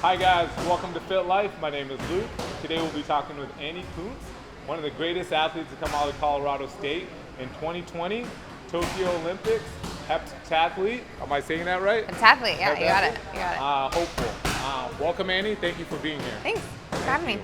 Hi guys, welcome to Fit Life. My name is Luke. Today we'll be talking with Annie Kunz, one of the greatest athletes to come out of Colorado State in 2020, Tokyo Olympics, Heptathlete. Am I saying that right? Heptathlete, yeah, you got it. Hopeful. Welcome Annie, thank you for being here. Thanks for having me.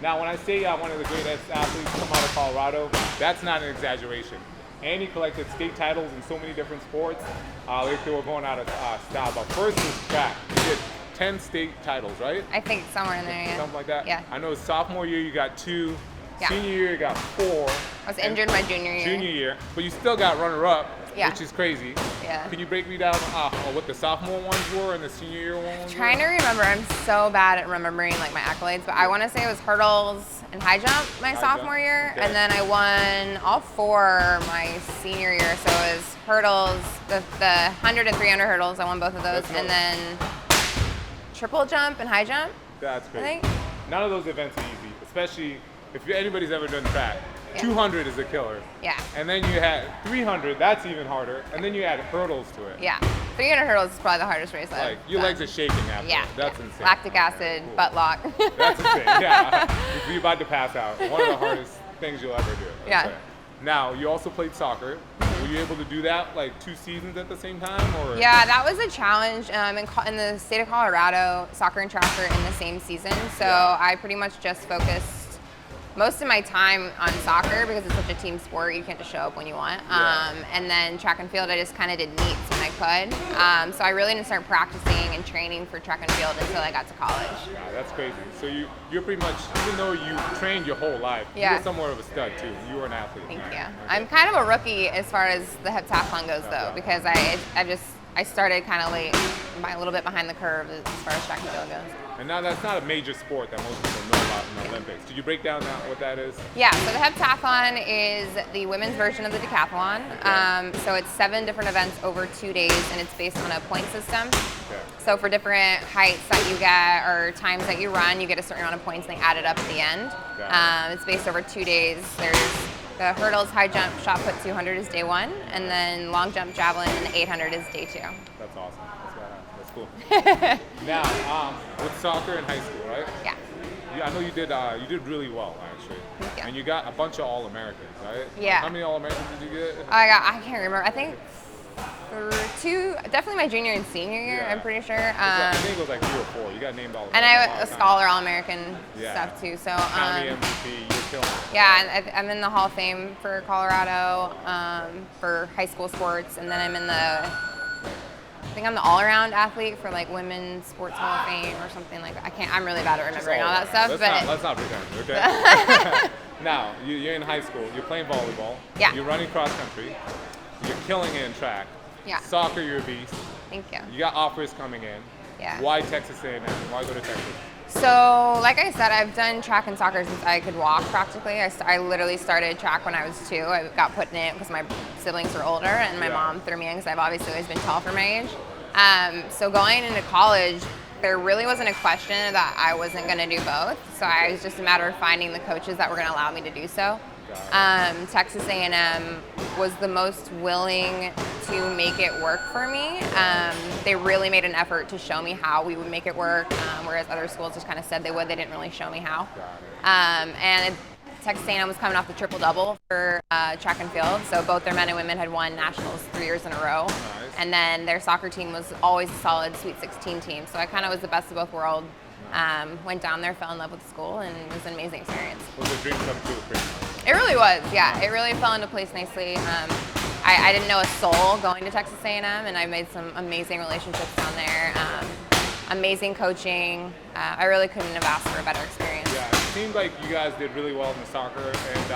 Now when I say one of the greatest athletes to come out of Colorado, that's not an exaggeration. Annie collected state titles in so many different sports, like they were going out of style. But first was track. You did 10 state titles, right? I think somewhere in there, yeah. Something like that? Yeah. I know sophomore year you got 2, yeah. Senior year you got 4. I was injured my junior year. Junior year, but you still got runner-up, yeah. which is crazy. Yeah. Can you break me down what the sophomore ones were and the senior year ones Trying to remember, I'm so bad at remembering like my accolades, but I want to say it was hurdles and high jump my sophomore year, okay. And then I won all 4 my senior year. So it was hurdles, the 100 and 300 hurdles, I won both of those, and then triple jump and high jump. That's great. I think. None of those events are easy, especially if anybody's ever done track. Yeah. 200 is a killer. Yeah. And then you had 300, that's even harder. And then you add hurdles to it. Yeah. 300 hurdles is probably the hardest race I've Like, your done. legs are shaking after. Yeah. That's yeah. insane. Lactic acid, Cool. butt lock. That's insane, yeah. You're about to pass out. One of the hardest things you'll ever do. Yeah. Okay. Now, you also played soccer. Were you able to do that like 2 seasons at the same time? Or? Yeah, that was a challenge. In the state of Colorado, soccer and track are in the same season. So Yeah. I pretty much just focused most of my time on soccer because it's such a team sport. You can't just show up when you want. Yeah. And then track and field, I just kind of did meets when I could. So I really didn't start practicing and training for track and field until I got to college. Yeah, that's crazy. So you're pretty much, even though you trained your whole life, you Yeah. were somewhat of a stud too. You were an athlete. Thank right? you. Okay. I'm kind of a rookie as far as the heptathlon goes, though, because I started kind of late, a little bit behind the curve as far as track and field goes. And now that's not a major sport that most people know about in the Olympics. Did you break down what that is? Yeah, so the heptathlon is the women's version of the decathlon. Okay. So it's 7 different events over 2 days, and it's based on a point system. Okay. So for different heights that you get or times that you run, you get a certain amount of points, and they add it up at the end. It's based over 2 days. There's the hurdles, high jump, shot put 200 is day 1, and then long jump, javelin, and the 800 is day 2. That's awesome. That's cool. Now, with soccer in high school, right? Yeah. I know you did really well actually. Thank you. And you got a bunch of All-Americans, right? Yeah. How many All-Americans did you get? I can't remember. I think 2, definitely my junior and senior year, Yeah. I'm pretty sure. I think it was like 3 or 4. You got named All-American. And I a scholar All-American Yeah. stuff too. So County MVP, you're killing it. yeah, and I'm in the Hall of Fame for Colorado for high school sports, and then I think I'm the all-around athlete for like Women's Sports Hall of Fame or something like that. I'm really bad at remembering all that stuff. Let's not pretend, okay? Now, you're in high school. You're playing volleyball. Yeah. You're running cross country. You're killing it in track. Yeah. Soccer, you're a beast. Thank you. You got offers coming in. Yeah. Why Texas A&M? Why go to Texas? So, like I said, I've done track and soccer since I could walk practically. I literally started track when I was 2. I got put in it because my siblings were older, and my mom threw me in because I've obviously always been tall for my age. So going into college, there really wasn't a question that I wasn't going to do both. So it was just a matter of finding the coaches that were going to allow me to do so. Texas A&M was the most willing to make it work for me. They really made an effort to show me how we would make it work, whereas other schools just kind of said they would. They didn't really show me how. And Texas A&M was coming off the triple-double for track and field, so both their men and women had won nationals 3 years in a row. Nice. And then their soccer team was always a solid Sweet 16 team, so I kind of was the best of both worlds. Went down there, fell in love with the school, and it was an amazing experience. Was a dream come true for you? It really was, yeah. It really fell into place nicely. I didn't know a soul going to Texas A&M, and I made some amazing relationships down there. Amazing coaching. I really couldn't have asked for a better experience. Yeah, it seemed like you guys did really well in the soccer, and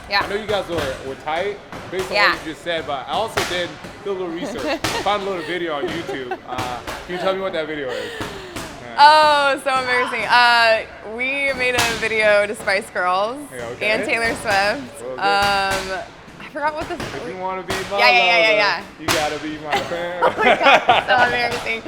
Yeah. I know you guys were tight based on what you just said, but I also did a little research. Found a little video on YouTube. Can you tell me what that video is? Oh, so embarrassing. We made a video to Spice Girls and Taylor Swift. I forgot what the. If you want to be my yeah. you gotta be my friend. Oh my God, so embarrassing.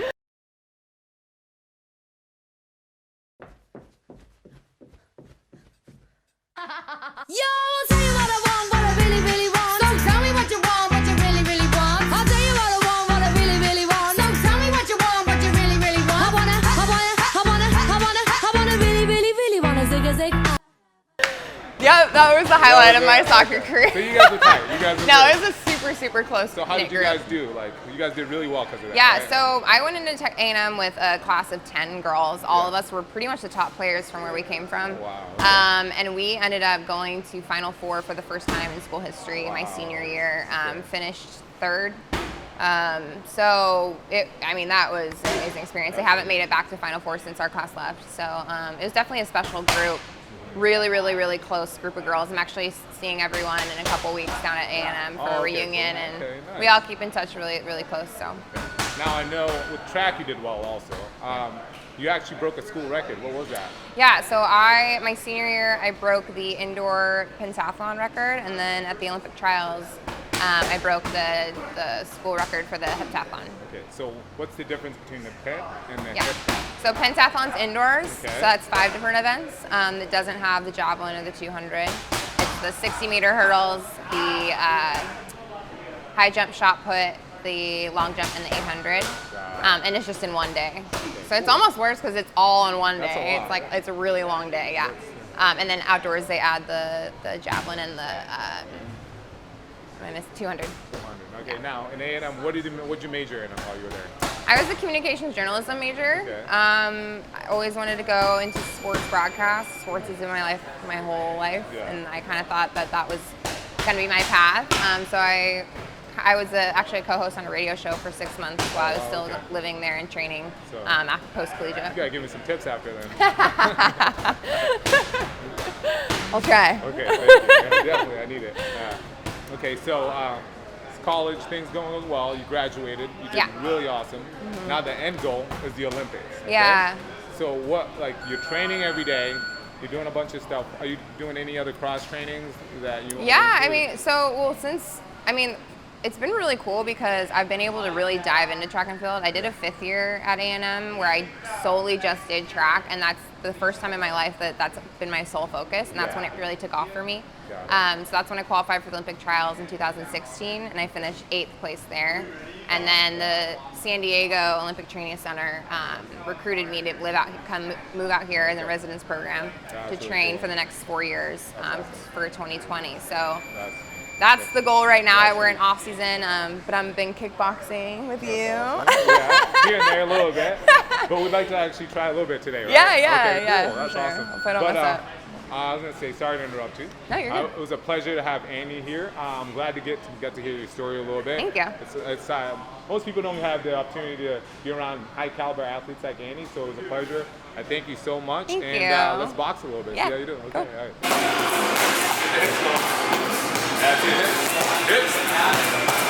Yo, I'll tell you what I want, what I really, really want. So tell me what you want, what you really, really want. I'll tell you what I want, what I really, really want. So tell me what you want, what you really, really want. I wanna That was the highlight of my Okay. soccer career. So you guys were tight. You guys were No, good. it was a super, super close So how did you group. guys do? Like, you guys did really well because of that. Yeah, right? so I went into A&M with a class of 10 girls. All Yeah. of us were pretty much the top players from where we came from. Wow. And we ended up going to Final Four for the first time in school history my senior year. Finished third. That was an amazing experience. They haven't made it back to Final Four since our class left. So it was definitely a special group. Really, really, really close group of girls. I'm actually seeing everyone in a couple weeks down at A&M for a reunion, and nice. we all keep in touch really, really close. So. Now I know with track you did well also. You actually broke a school record. What was that? Yeah, so my senior year, I broke the indoor pentathlon record, and then at the Olympic trials, I broke the school record for the heptathlon. Okay, so what's the difference between the pet and the Yeah. hep? So pentathlon's indoors, Okay. so that's 5 different events. It doesn't have the javelin or the 200. It's the 60-meter hurdles, the high jump, shot put, the long jump, and the 800. And it's just in one day. So it's almost worse because it's all in one That's a day. lot. It's like it's a really long day, yeah. And then outdoors they add the javelin and the 200. 200. Okay, now in A&M, what'd you major in while you were there? I was a communications journalism major. Okay. I always wanted to go into sports broadcast. Sports is in my life, my whole life, Yeah. and I kind of thought that was going to be my path. So I was actually a co-host on a radio show for 6 months while I was still living there and training So- after post-collegiate. You gotta give me some tips after then. I'll try. Okay, thank you. Yeah, definitely, I need it. Okay, so college, things going well. You graduated. You did really awesome. Now the end goal is the Olympics. Okay? Yeah. So what? Like you're training every day. You're doing a bunch of stuff. Are you doing any other cross trainings that you? Yeah, it's been really cool because I've been able to really dive into track and field. I did a 5th year at A&M where I solely just did track, and that's the first time in my life that's been my sole focus, and that's when it really took off for me. So that's when I qualified for the Olympic trials in 2016, and I finished 8th place there. And then the San Diego Olympic Training Center recruited me to move out here in the residence program to train for the next 4 years for 2020. So. That's the goal right now. We're in off season, but I've been kickboxing with you. Yeah, here and there a little bit. But we'd like to actually try a little bit today, right? Yeah, Cool. That's sure. awesome. I'll put on my set. I was gonna say, sorry to interrupt you. No, you're good. It was a pleasure to have Annie here. I'm glad to get to hear your story a little bit. Thank you. It's most people don't have the opportunity to be around high caliber athletes like Annie, so it was a pleasure. I thank you so much. Thank and you. Let's box a little bit. Yeah. See how you do. Okay. Cool. All right. That's it. Hips.